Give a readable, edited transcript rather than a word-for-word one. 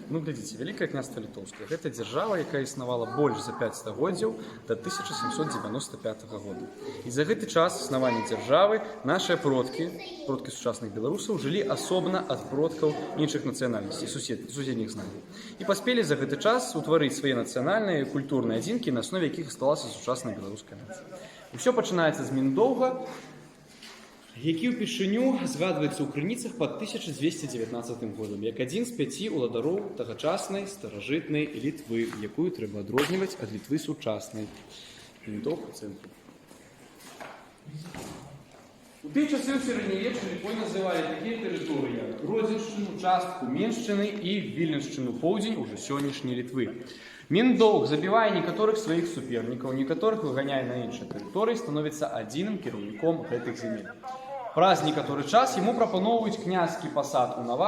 Ну, глядзіце, Вялікае княства Літоўскае. Гэта дзяржава, якая існавала больш за 5 стагоддзяў да 1795 года. І за гэты час існавання дзяржавы нашыя продкі сучасных беларусаў, жылі асобна ад продкаў іншых нацыянальнасцей, суседніх з намі. І паспелі за гэты час утварыць свае нацыянальныя і культурныя адзінкі, на аснове якіх сталася сучасная беларуская нацыя. Усё пачынаецца з Міндоўга, які ўпершыню згадваецца ў крыніцах пад 1219 годам, як адзін з 5 уладароў тагачаснай старажытнай Літвы, якую трэба адрозніваць ад Літвы сучаснай. Міндоўг у цэнтры. У тыя часы ў сярэднявеччы Літвой называлі такія тэрыторыі, як Гродзеншчыну, частку Меншчыны і Віленшчыну, поўдзень ужо сённяшняй Літвы. Міндоўг забівае некаторых сваіх супернікаў, некаторых выганяе на іншыя тэрыторыі, становіцца адзіным кіраўніком гэтых земель. Праз некаторы час яму прапаноўваюць князькі пасад у Наварры,